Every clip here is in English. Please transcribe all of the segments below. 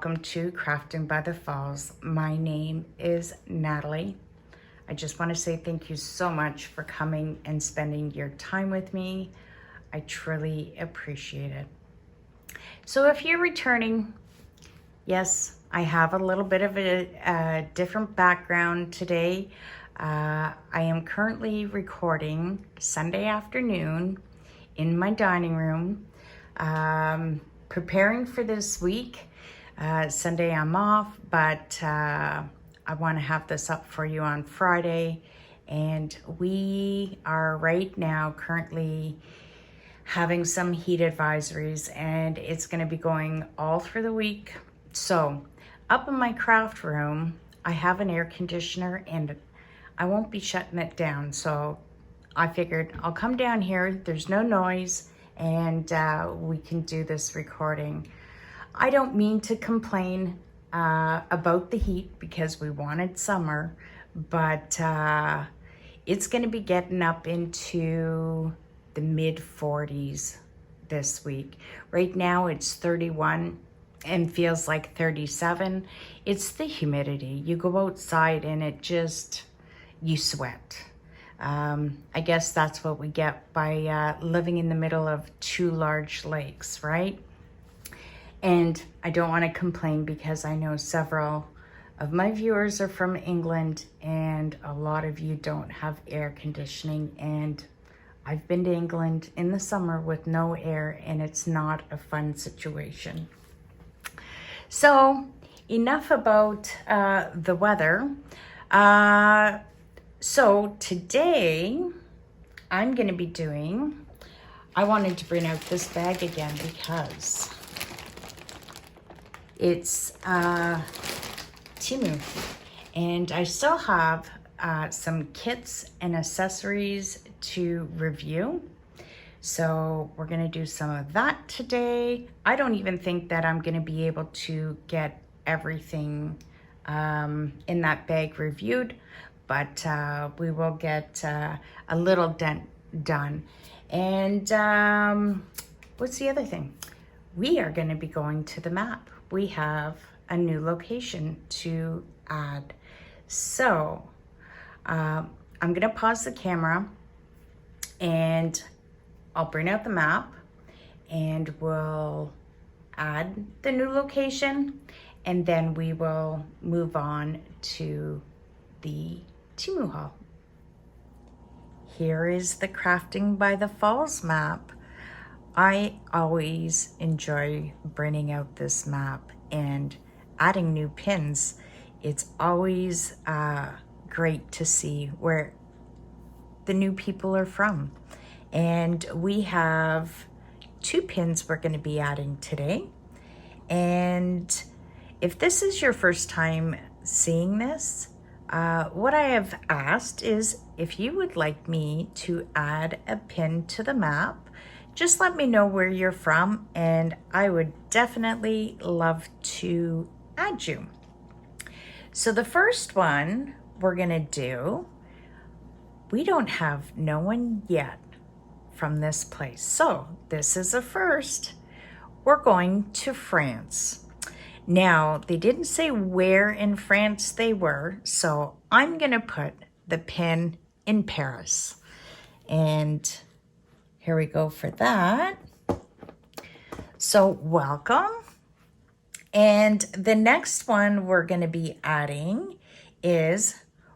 welcome to Crafting by the Falls. My name is Natalie. I just want to say thank you so much for coming and spending your time with me. I truly appreciate it. So if you're returning, yes, I have a little bit of a different background today. I am currently recording Sunday afternoon in my dining room, preparing for this week. Sunday I'm off, but I want to have this up for you on Friday. And we are right now currently having some heat advisories, and it's going to be going all through the week. So up in my craft room, I have an air conditioner and I won't be shutting it down. So I figured I'll come down here. There's no noise, and we can do this recording. I don't mean to complain about the heat because we wanted summer, but it's going to be getting up into the mid 40s this week. Right now it's 31 and feels like 37. It's the humidity. You go outside and it just, you sweat. I guess that's what we get by living in the middle of two large lakes, right? And I don't want to complain because I know several of my viewers are from England and a lot of you don't have air conditioning, and I've been to England in the summer with no air and it's not a fun situation. So enough about the weather. So today I'm going to be doing, I wanted to bring out this bag again because it's Temu, and I still have some kits and accessories to review. So we're going to do some of that today. I don't even think that I'm going to be able to get everything in that bag reviewed, but we will get a little dent done. And what's the other thing? We are going to be going to the map. We have a new location to add. So I'm going to pause the camera and I'll bring out the map and we'll add the new location, and then we will move on to the Temu haul. Here is the Crafting by the Falls map. I always enjoy bringing out this map and adding new pins. It's always great to see where the new people are from. And we have 2 pins we're going to be adding today. And if this is your first time seeing this, what I have asked is if you would like me to add a pin to the map, just let me know where you're from and I would definitely love to add you. So the first one we're gonna do, we don't have no one yet from this place. So this is a first. We're going to France. Now, they didn't say where in France they were, so I'm gonna put the pin in Paris. And here we go for that. So welcome. And the next one we're going to be adding is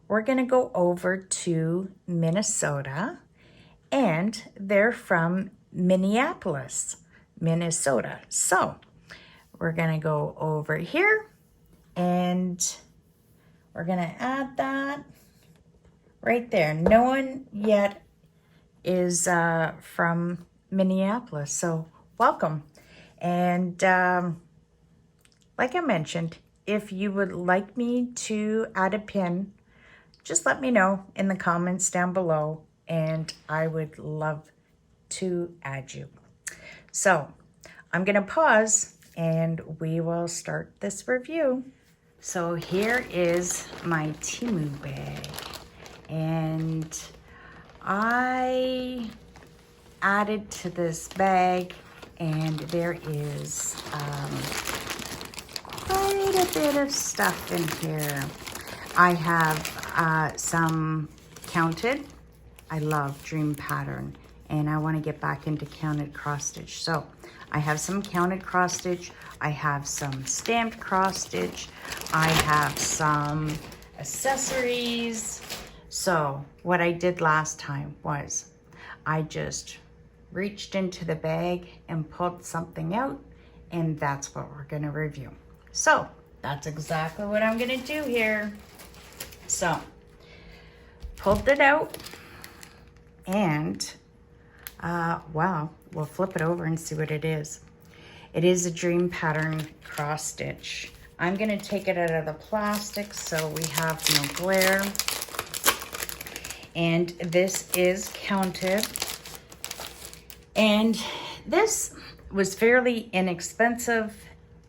we're going to go over to Minnesota, and they're from Minneapolis, Minnesota. So we're going to go over here and we're going to add that right there. No one yet is from Minneapolis, so welcome. And like I mentioned, if you would like me to add a pin, just let me know in the comments down below and I would love to add you. So I'm gonna pause and we will start this review. So here is my Temu bag, and I added to this bag, and there is quite bit of stuff in here. I have some counted. I love dream pattern, and I want to get back into counted cross stitch. So I have some counted cross stitch. I have some stamped cross stitch. I have some accessories. So what I did last time was I just reached into the bag and pulled something out, and that's what we're going to review. So that's exactly what I'm going to do here. So pulled it out, and wow, we'll flip it over and see what it is. It is a dream pattern cross stitch. I'm going to take it out of the plastic so we have no glare. And this is counted. And this was fairly inexpensive.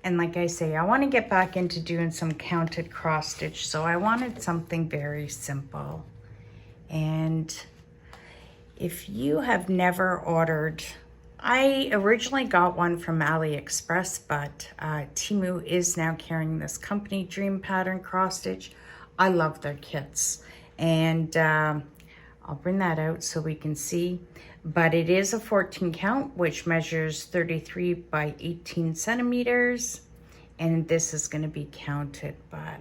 And like I say, I want to get back into doing some counted cross stitch. So I wanted something very simple. And if you have never ordered, I originally got one from AliExpress, but Temu is now carrying this company, Dream Pattern Cross Stitch. I love their kits. And I'll bring that out so we can see. But it is a 14 count, which measures 33 by 18 centimeters. And this is going to be counted, but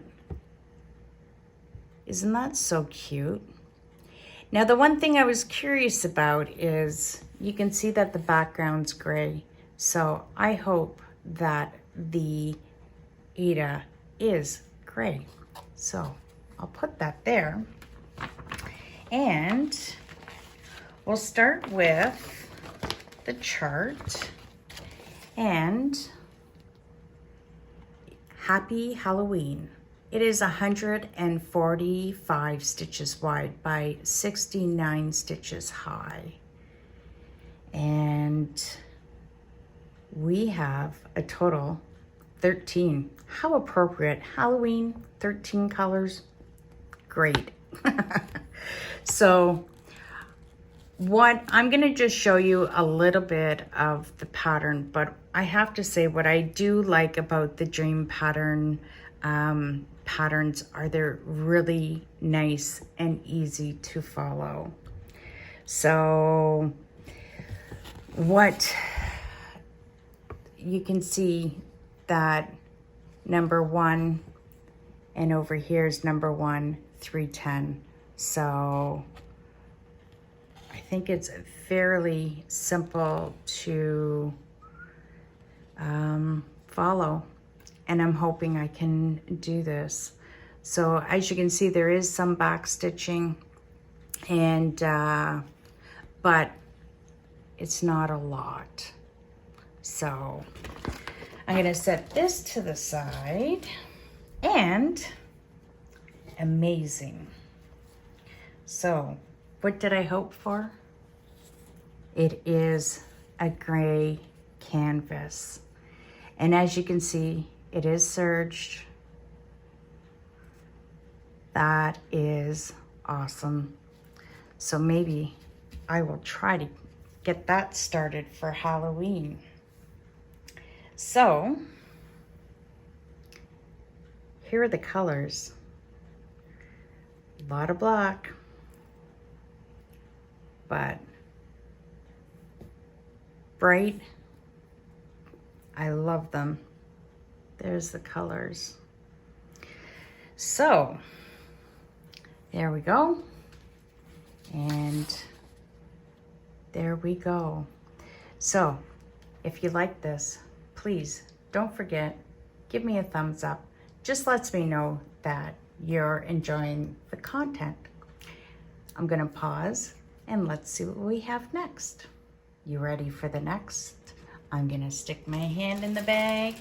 isn't that so cute? Now, the one thing I was curious about is you can see that the background's gray. So I hope that the Ada is gray. So I'll put that there. And we'll start with the chart. And Happy Halloween. It is 145 stitches wide by 69 stitches high. And we have a total 13. How appropriate. Halloween, 13 colors. Great. So what I'm going to just show you a little bit of the pattern, but I have to say what I do like about the dream pattern patterns are they're really nice and easy to follow. So what you can see that number 1 and over here is number 1, 310. So I think it's fairly simple to follow, and I'm hoping I can do this. So as you can see, there is some back stitching, and but it's not a lot. So I'm gonna set this to the side, and amazing. So what did I hope for? It is a gray canvas. And as you can see, it is serged. That is awesome. So maybe I will try to get that started for Halloween. So here are the colors. A lot of black, but bright. I love them. There's the colors. So there we go. And there we go. So if you like this, please don't forget, give me a thumbs up. Just lets me know that you're enjoying the content. I'm gonna pause and let's see what we have next. You ready for the next? I'm gonna stick my hand in the bag.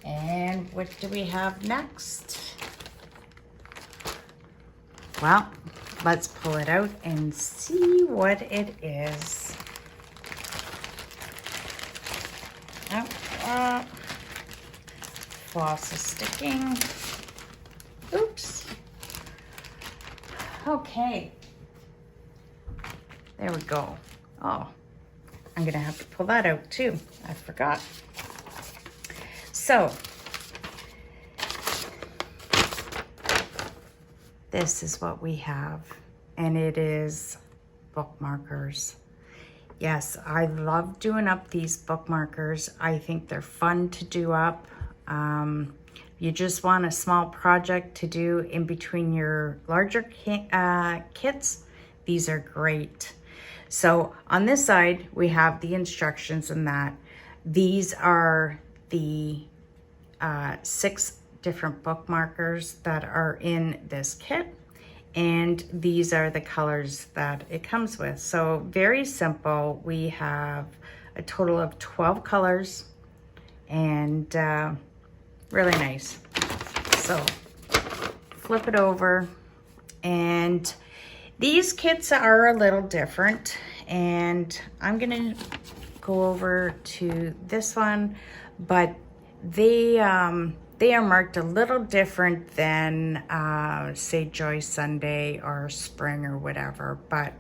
And what do we have next? Well, let's pull it out and see what it is. Oh, floss is sticking. Oops. Okay. There we go. Oh, I'm gonna have to pull that out too. I forgot. So, this is what we have, and it is bookmarkers. Yes, I love doing up these bookmarkers. I think they're fun to do up. You just want a small project to do in between your larger kits. These are great. So on this side, we have the instructions and that. These are the 6 different bookmarkers that are in this kit. And these are the colors that it comes with. So very simple. We have a total of 12 colors and really nice. So flip it over, and these kits are a little different, and I'm gonna go over to this one, but they are marked a little different than say Joy Sunday or Spring or whatever, but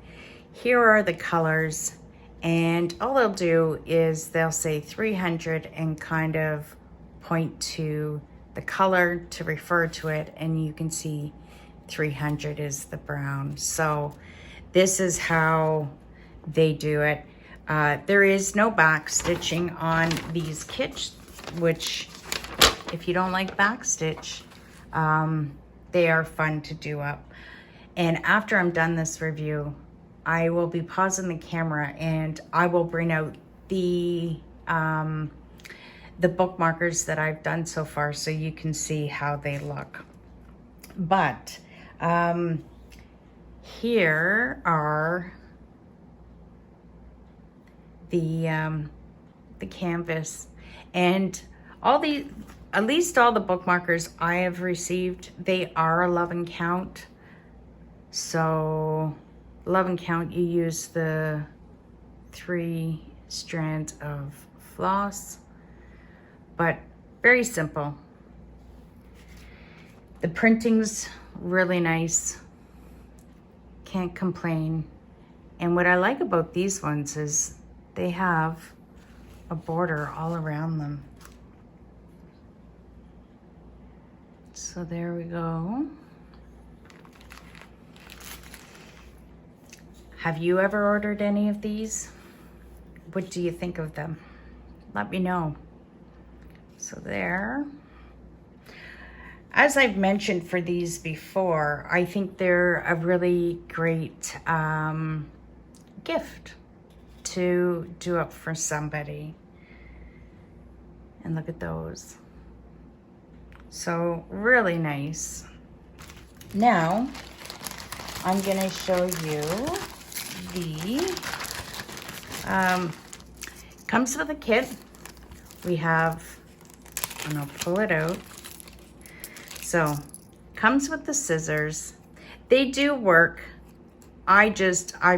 here are the colors, and all they'll do is they'll say 300 and kind of point to the color to refer to it, and you can see 300 is the brown. So this is how they do it. There is no back stitching on these kits, which if you don't like back stitch, they are fun to do up. And after I'm done this review, I will be pausing the camera and I will bring out the bookmarkers that I've done so far so you can see how they look. But here are the canvas, and at least all the bookmarkers I have received, they are 11 count. So 11 count, you use the 3 strands of floss, but very simple. The printing's really nice, can't complain. And what I like about these ones is they have a border all around them. So there we go. Have you ever ordered any of these? What do you think of them? Let me know. So there. As I've mentioned for these before, I think they're a really great gift to do up for somebody. And look at those. So really nice. Now, I'm gonna show you the, comes with a kit. We have, and I'll pull it out. So, comes with the scissors. They do work. I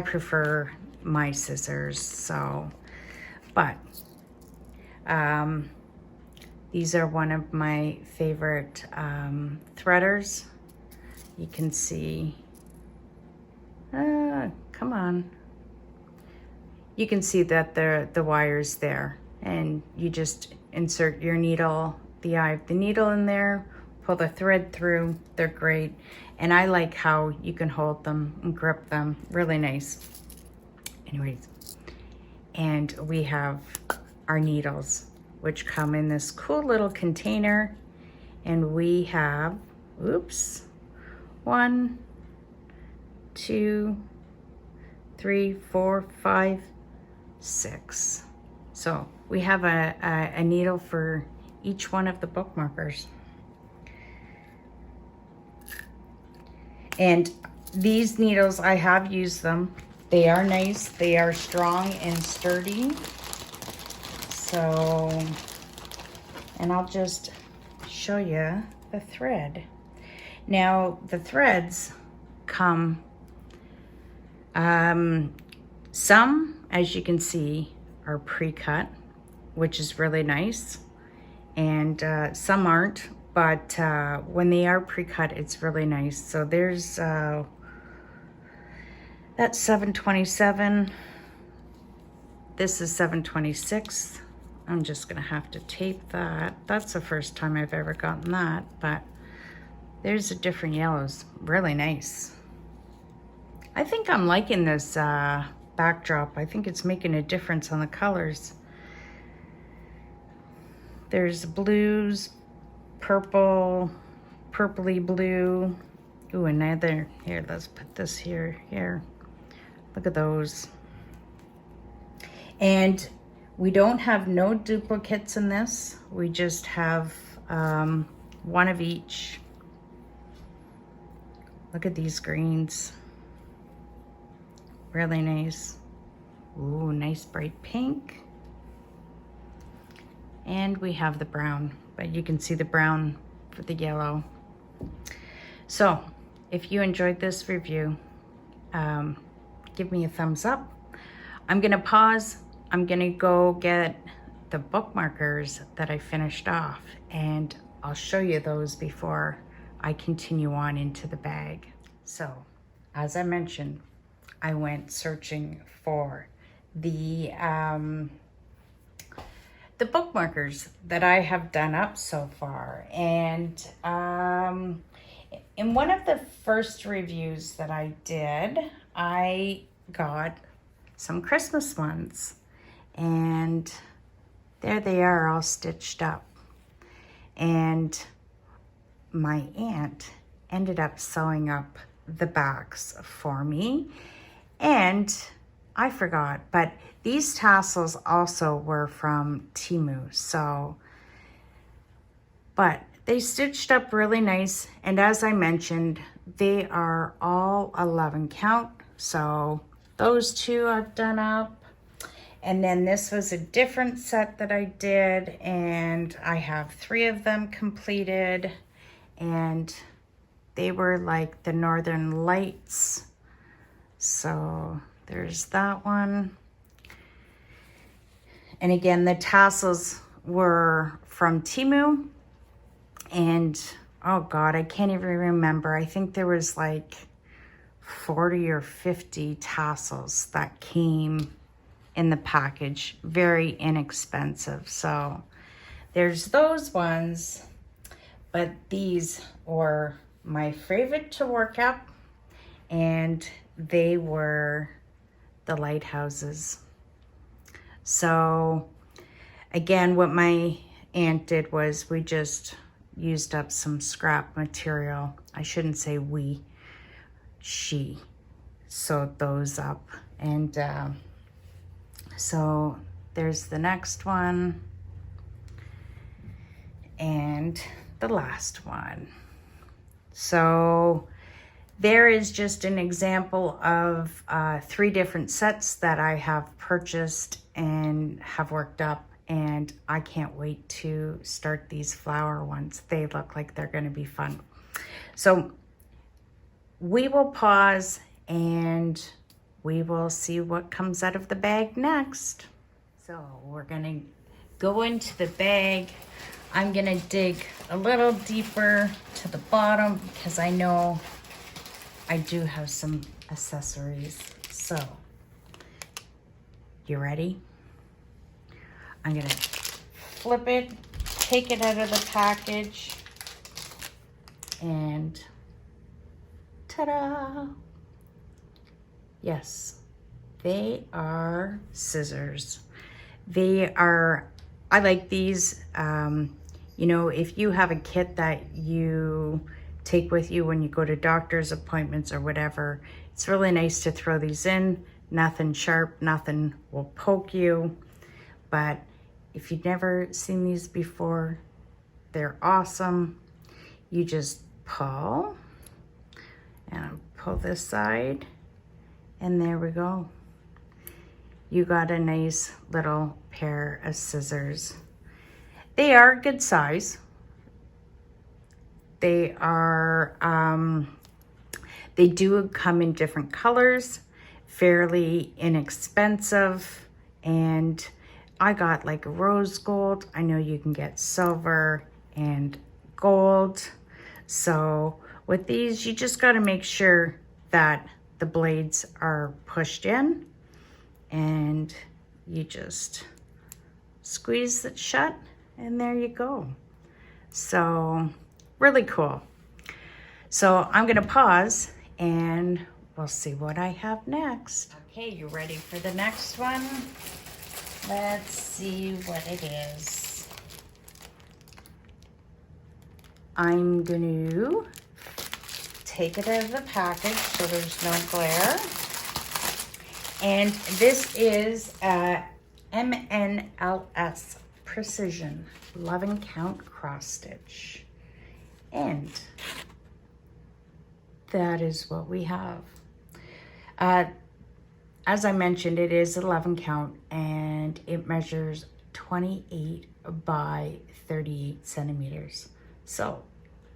prefer my scissors, so, but, these are one of my favorite threaders. You can see, come on. You can see that the wire's there, and you just insert your needle, the eye of the needle in there, pull the thread through. They're great. And I like how you can hold them and grip them. Really nice. Anyways, and we have our needles, which come in this cool little container. And we have, oops, 1, 2, 3, 4, 5, 6. So we have a needle for each one of the bookmarkers. And these needles, I have used them. They are nice. They are strong and sturdy. So, and I'll just show you the thread. Now, the threads come, some, as you can see, are pre-cut, which is really nice. And some aren't. But when they are pre-cut, it's really nice. So there's, that's 727. This is 726. I'm just gonna have to tape that. That's the first time I've ever gotten that, but There's the different yellows. Really nice. I think I'm liking this backdrop. I think it's making a difference on the colors. There's blues, purple, purpley blue. Ooh, another. Here, let's put this here. Look at those. And we don't have no duplicates in this. We just have one of each. Look at these greens. Really nice. Ooh, nice bright pink. And we have the brown, but you can see the brown for the yellow. So if you enjoyed this review, give me a thumbs up. I'm gonna pause. I'm gonna go get the bookmarkers that I finished off, and I'll show you those before I continue on into the bag. So as I mentioned, I went searching for the bookmarkers that I have done up so far. And in one of the first reviews that I did, I got some Christmas ones. And there they are, all stitched up. And my aunt ended up sewing up the backs for me. And I forgot, but these tassels also were from Temu. So, but they stitched up really nice. And as I mentioned, they are all 11 count. So those two I've done up. And then this was a different set that I did, and I have 3 of them completed, and they were like the Northern Lights. So there's that one. And again, the tassels were from Temu, and oh God, I can't even remember. I think there was like 40 or 50 tassels that came in the package. Very inexpensive. So there's those ones, but these were my favorite to work up, and they were the lighthouses. So again, what my aunt did was we just used up some scrap material. I shouldn't say we, she sewed those up. And so there's the next one and the last one. So there is just an example of 3 different sets that I have purchased and have worked up, and I can't wait to start these flower ones. They look like they're going to be fun. So we will pause and we will see what comes out of the bag next. So we're gonna go into the bag. I'm gonna dig a little deeper to the bottom because I know I do have some accessories. So, you ready? I'm gonna flip it, take it out of the package, and ta-da! Yes, they are scissors. They are, I like these. You know, if you have a kit that you take with you when you go to doctor's appointments or whatever, it's really nice to throw these in. Nothing sharp, nothing will poke you. But if you've never seen these before, they're awesome. You just pull, and pull this side, and there we go. You got a nice little pair of scissors. They are good size. They are, they do come in different colors, fairly inexpensive. And I got like a rose gold. I know you can get silver and gold. So with these, you just got to make sure that the blades are pushed in, and you just squeeze it shut, and there you go. So really cool. So I'm gonna pause and we'll see what I have next. Okay, you ready for the next one? Let's see what it is. I'm gonna take it out of the package so there's no glare. And this is a MNLS Precision 11 count cross stitch. And that is what we have. As I mentioned, it is 11 count and it measures 28 by 38 centimeters. So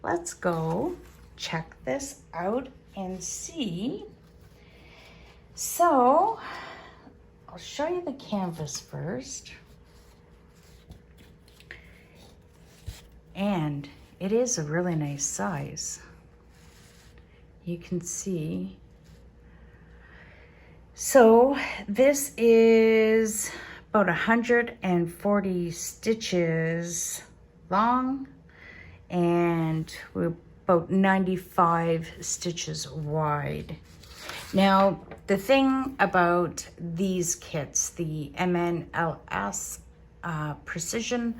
let's go check this out and see. So I'll show you the canvas first. And it is a really nice size. You can see. So this is about 140 stitches long and we're about 95 stitches wide. Now, the thing about these kits, the MNLS Precision,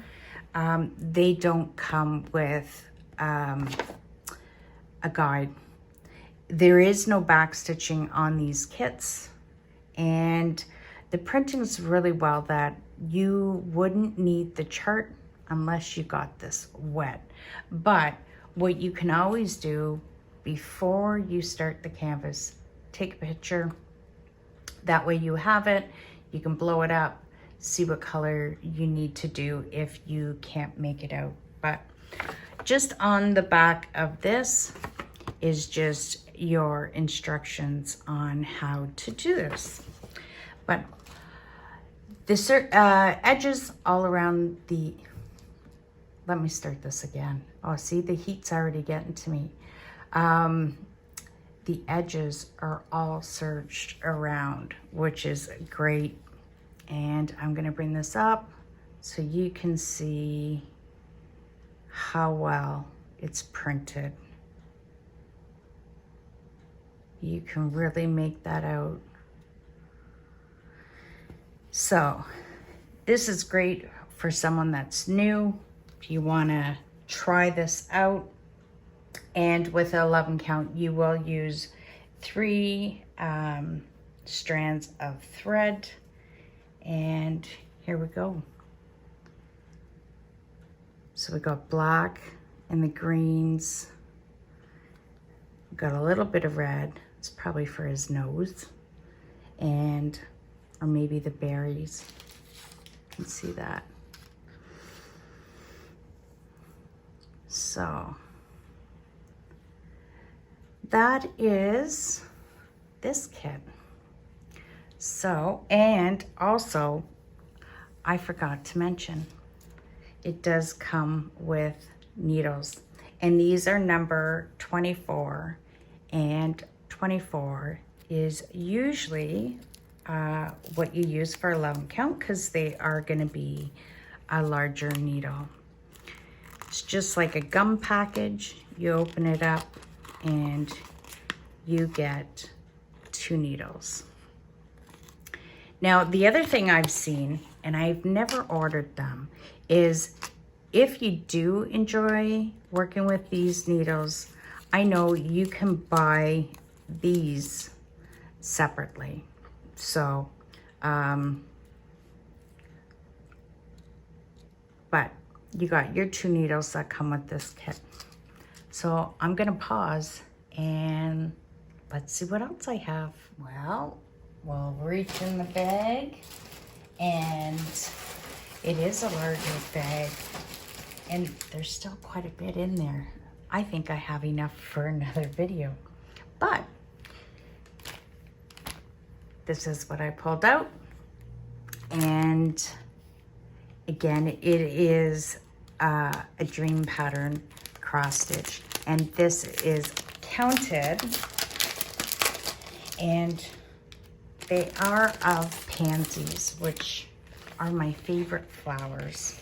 they don't come with a guide. There is no back stitching on these kits. And the printing is really well that you wouldn't need the chart unless you got this wet. But what you can always do before you start the canvas, take a picture. That way you have it, you can blow it up, see what color you need to do if you can't make it out. But just on the back of this is just your instructions on how to do this. But the edges all around the, let me start this again. Oh, see, the heat's already getting to me. The edges are all serged around, which is great. And I'm gonna bring this up so you can see how well it's printed. You can really make that out. So this is great for someone that's new. If you wanna try this out, and with 11 count, you will use 3 strands of thread. And here we go. So we got black and the greens. We got a little bit of red. It's probably for his nose. And, or maybe the berries. You can see that. So that is this kit. So, and also, I forgot to mention, it does come with needles. And these are number 24. And 24 is usually what you use for 11 count because they are going to be a larger needle. It's just like a gum package. You open it up and you get 2 needles. Now, the other thing I've seen, and I've never ordered them, is if you do enjoy working with these needles, I know you can buy these separately. So, but you got your 2 needles that come with this kit. So I'm gonna pause and let's see what else I have. Well, we'll reach in the bag, and it is a larger bag, and there's still quite a bit in there. I think I have enough for another video, but this is what I pulled out. And again, it is a dream pattern cross stitch, and this is counted, and they are of pansies, which are my favorite flowers.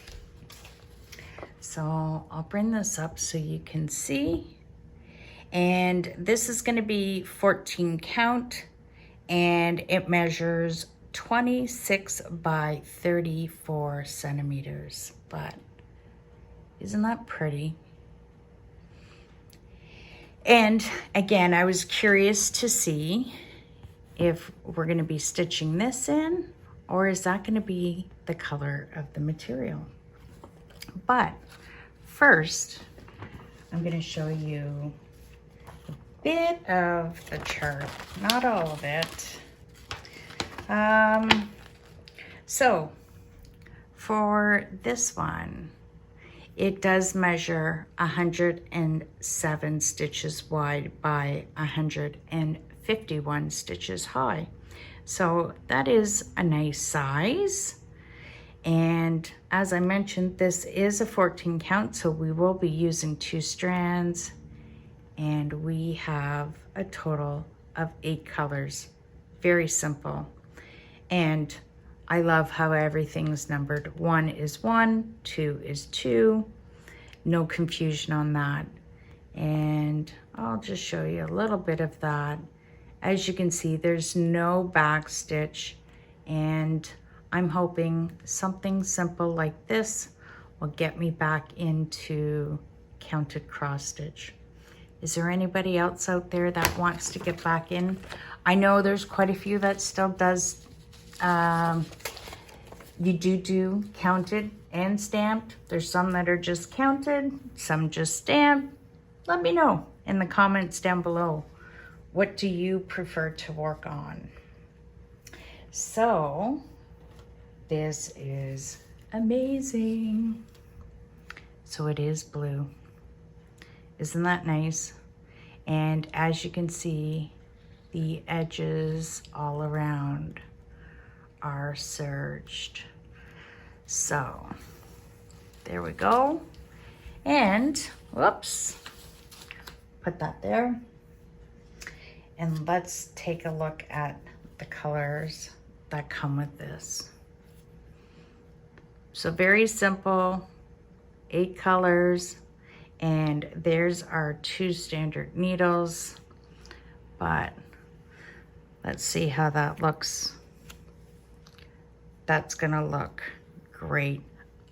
So I'll bring this up so you can see. And this is going to be 14 count, and it measures 26 by 34 centimeters. But isn't that pretty? And again, I was curious to see if we're going to be stitching this in, or is that going to be the color of the material. But first, I'm going to show you a bit of the chart, not all of it. So for this one, it does measure 107 stitches wide by 151 stitches high. So that is a nice size. And as I mentioned, this is a 14 count, so we will be using 2 strands, and we have a total of 8 colors. Very simple. And I love how everything's numbered. 1 is 1, 2 is 2. No confusion on that. And I'll just show you a little bit of that. As you can see, there's no back stitch, and I'm hoping something simple like this will get me back into counted cross stitch. Is there anybody else out there that wants to get back in? I know there's quite a few that still does. You do counted and stamped. There's some that are just counted, some just stamped. Let me know in the comments down below. What do you prefer to work on? So this is amazing. So it is blue. Isn't that nice? And as you can see, the edges all around are serged. So there we go. And whoops, put that there. And let's take a look at the colors that come with this. So very simple, 8 colors, and there's our 2 standard needles. But let's see how that looks. That's gonna look great.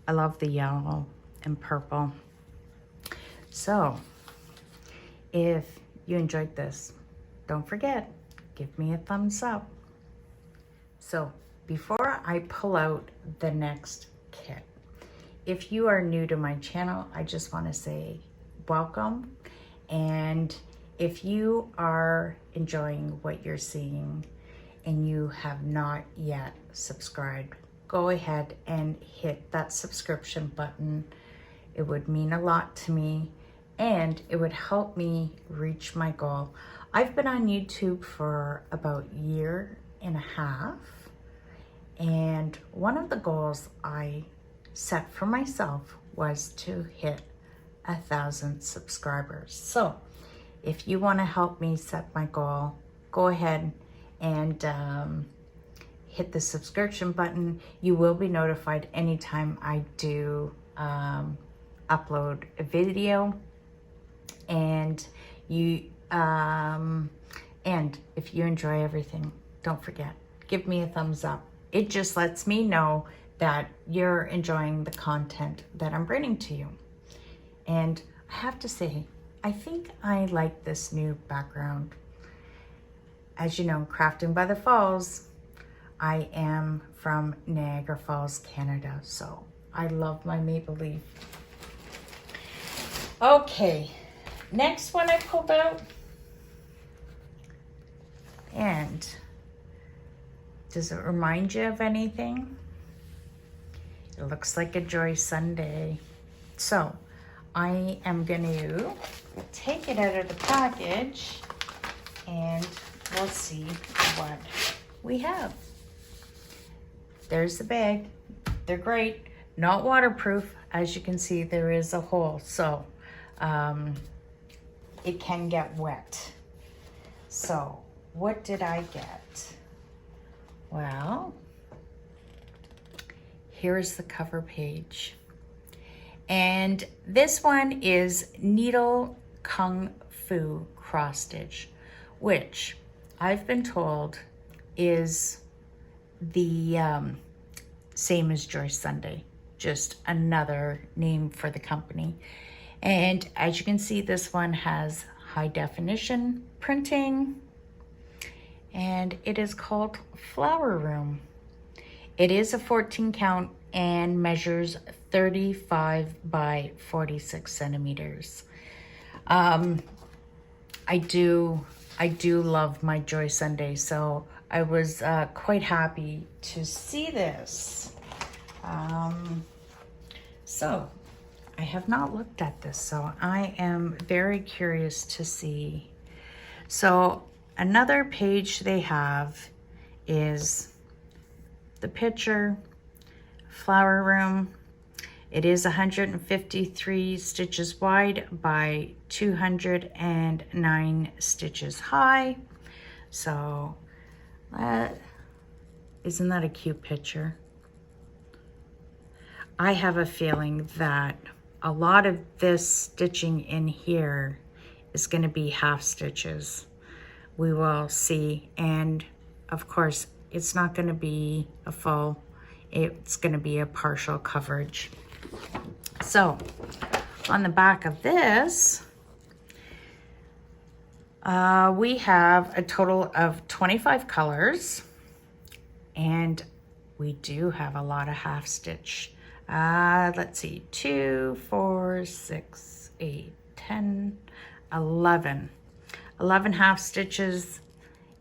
I love the yellow and purple. So if you enjoyed this, don't forget, give me a thumbs up. So before I pull out the next kit, if you are new to my channel, I just want to say welcome. And if you are enjoying what you're seeing and you have not yet subscribed, go ahead and hit that subscription button. It would mean a lot to me, and it would help me reach my goal. I've been on YouTube for about a year and a half, and one of the goals I set for myself was to hit 1,000 subscribers. So if you want to help me set my goal, go ahead and hit the subscription button. You will be notified anytime I do upload a video. And and if you enjoy everything, don't forget, give me a thumbs up. It just lets me know that you're enjoying the content that I'm bringing to you. And I have to say, I think I like this new background. As you know, Crafting by the Falls, I am from Niagara Falls, Canada, so I love my maple leaf. Okay, next one I pulled out. And does it remind you of anything? It looks like a Joy Sunday. So I am going to take it out of the package and we'll see what we have. There's the bag. They're great. Not waterproof. As you can see, there is a hole, so it can get wet. So what did I get? Well, here's the cover page. And this one is Needle Kung Fu cross stitch, which I've been told is the same as Joy Sunday, just another name for the company. And as you can see, this one has high definition printing, and it is called Flower Room. It is a 14 count and measures 35 by 46 centimeters. I do love my Joy Sunday, so I was quite happy to see this. So I have not looked at this, so I am very curious to see. So another page they have is the picture, Flower Room. It is 153 stitches wide by 209 stitches high. So isn't that a cute picture? I have a feeling that a lot of this stitching in here is going to be half stitches. We will see. And of course, it's not going to be a full, it's going to be a partial coverage. So on the back of this, we have a total of 25 colors, and we do have a lot of half stitch. Let's see, 2, 4, 6, 8, 10, 11 half stitches,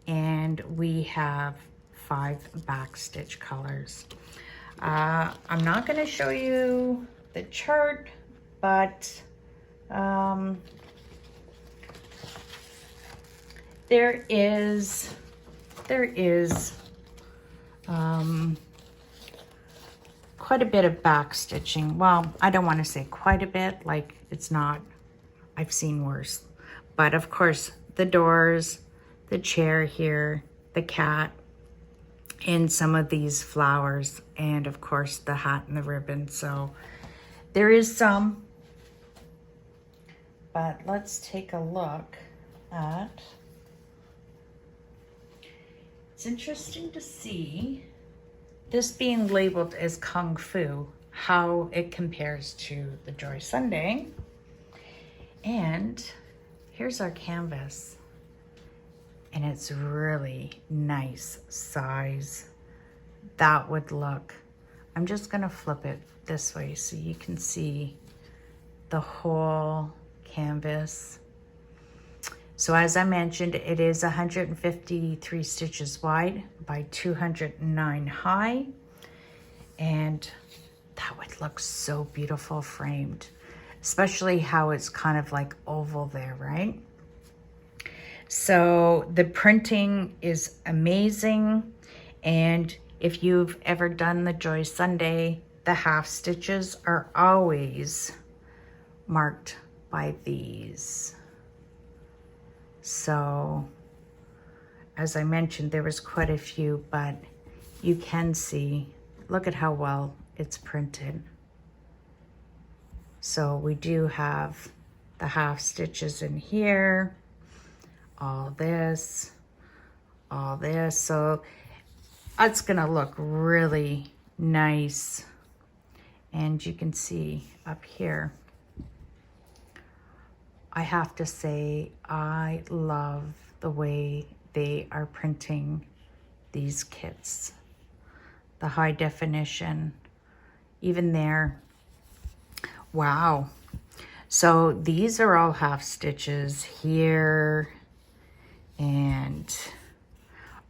and we have 5 back stitch colors. I'm not going to show you the chart, but there is quite a bit of back stitching. Well, I don't want to say quite a bit, like it's not, I've seen worse. But of course, the doors, the chair here, the cat, and some of these flowers, and of course the hat and the ribbon. So there is some, but let's take a look at, it's interesting to see this being labeled as Kung Fu, how it compares to the Joy Sunday. And here's our canvas, and it's really nice size. That would look, I'm just gonna flip it this way so you can see the whole canvas. So as I mentioned, it is 153 stitches wide by 209 high, and that would look so beautiful framed, especially how it's kind of like oval there, right? So the printing is amazing, and if you've ever done the Joy Sunday, the half stitches are always marked by these. So as I mentioned, there was quite a few, but you can see, look at how well it's printed. So we do have the half stitches in here, all this. So it's gonna look really nice. And you can see up here, I have to say, I love the way they are printing these kits. The high definition, even there. Wow. So these are all half stitches here and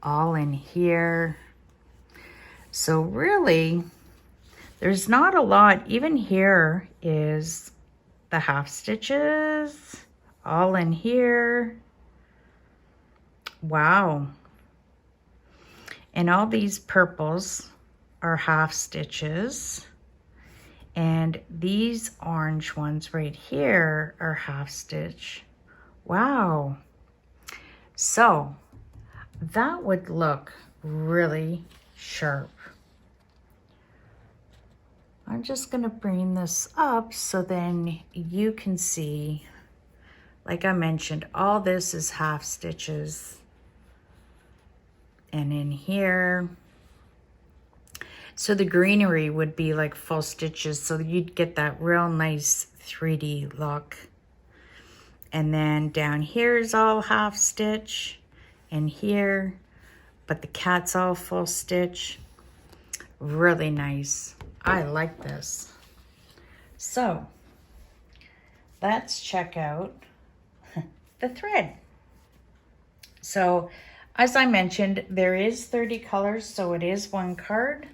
all in here. So really, there's not a lot. Even here is the half stitches, all in here. Wow. And all these purples are half stitches. And these orange ones right here are half stitch. Wow. So that would look really sharp. I'm just gonna bring this up so then you can see like I mentioned, all this is half stitches. And in here, so the greenery would be like full stitches, so you'd get that real nice 3D look. And then down here is all half stitch, and here, but the cat's all full stitch. Really nice. I like this. So let's check out the thread. So as I mentioned, there is 30 colors, so it is one card.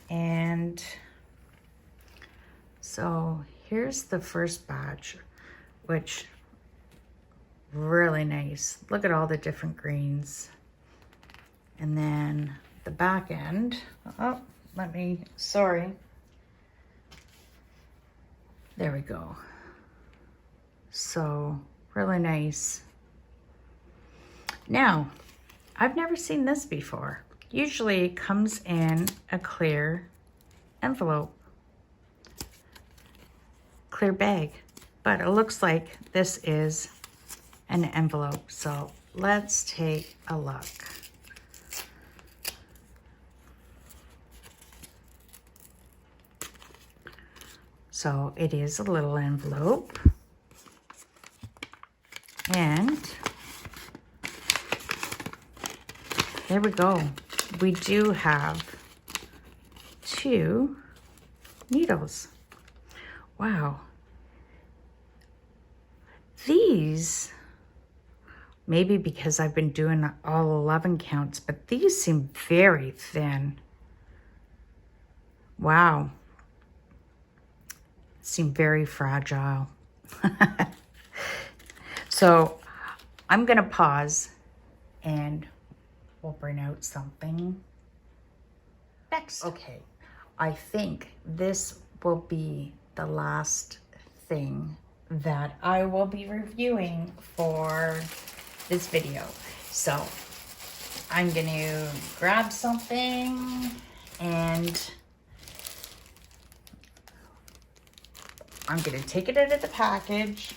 And so here's the first batch, which really nice. Look at all the different greens. And then the back end, oh, sorry. There we go. So really nice. Now, I've never seen this before. Usually it comes in a clear envelope, clear bag, but it looks like this is an envelope. So let's take a look. So it is a little envelope, and there we go. We do have 2 needles. Wow. These, maybe because I've been doing all 11 counts, but these seem very thin. Wow. Seem very fragile. So I'm gonna pause and we'll bring out something next. Okay, I think this will be the last thing that I will be reviewing for this video. So I'm gonna grab something and I'm gonna take it out of the package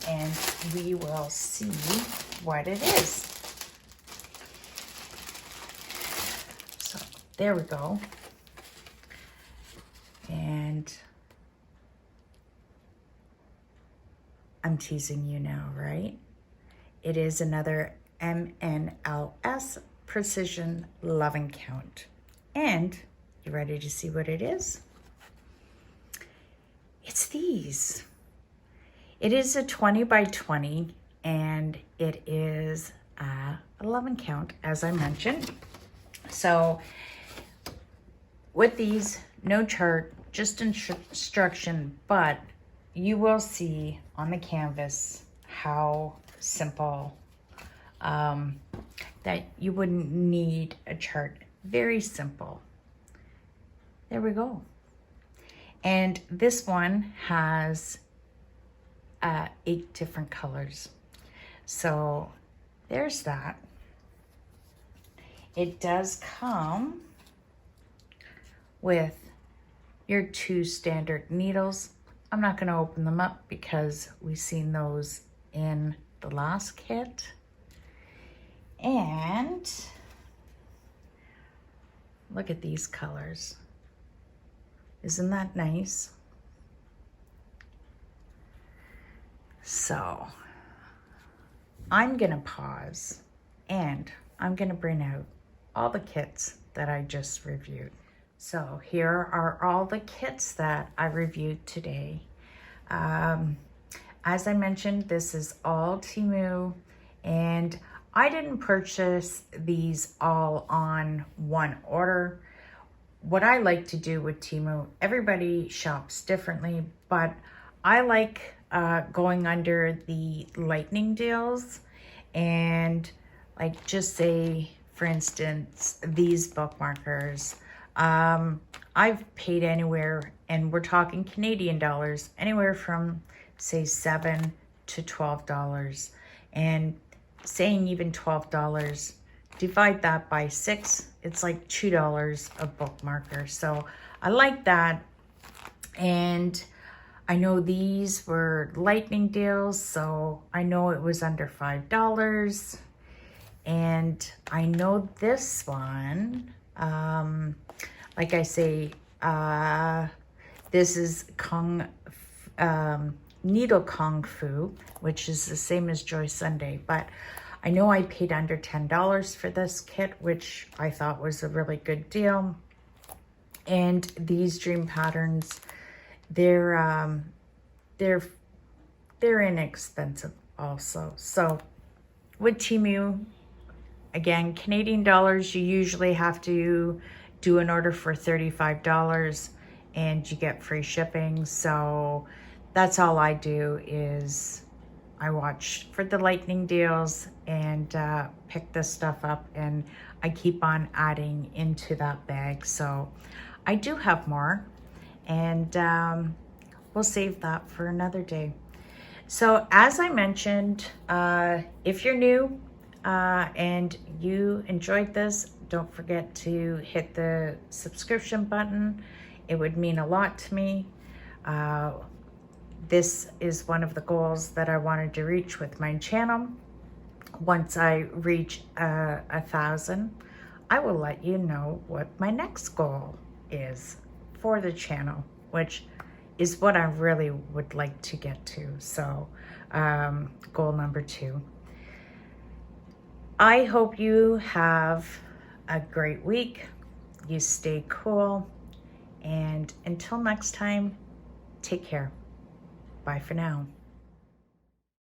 and we will see what it is. So there we go. And I'm teasing you now, right? It is another MNLS Precision Loving Count. And you ready to see what it is? It's these. It is a 20 by 20 and it is a 11 count, as I mentioned. So with these, no chart, just instruction, but you will see on the canvas how simple, that you wouldn't need a chart. Very simple. There we go. And this one has 8 different colors. So there's that. It does come with your 2 standard needles. I'm not going to open them up because we've seen those in the last kit. And look at these colors. Isn't that nice? So I'm gonna pause and I'm gonna bring out all the kits that I just reviewed. So here are all the kits that I reviewed today. As I mentioned, this is all Temu, and I didn't purchase these all on one order. What I like to do with Temu, everybody shops differently, but I like going under the lightning deals, and like just say, for instance, these bookmarkers. I've paid anywhere, and we're talking Canadian dollars, anywhere from say $7 to $12. And saying even $12, divide that by 6, it's like $2 a bookmarker. So I like that. And I know these were lightning deals, so I know it was under $5. And I know this one, like I say, this is Needle Kung Fu, which is the same as Joy Sunday, but I know I paid under $10 for this kit, which I thought was a really good deal. And these dream patterns, they're inexpensive also. So with Temu, again, Canadian dollars, you usually have to do an order for $35 and you get free shipping. So that's all I do is I watch for the lightning deals and pick this stuff up, and I keep on adding into that bag. So I do have more, and we'll save that for another day. So as I mentioned, if you're new and you enjoyed this, don't forget to hit the subscription button. It would mean a lot to me. This is one of the goals that I wanted to reach with my channel. Once I reach 1,000, I will let you know what my next goal is for the channel, which is what I really would like to get to. So goal number 2. I hope you have a great week. You stay cool. And until next time, take care. Bye for now.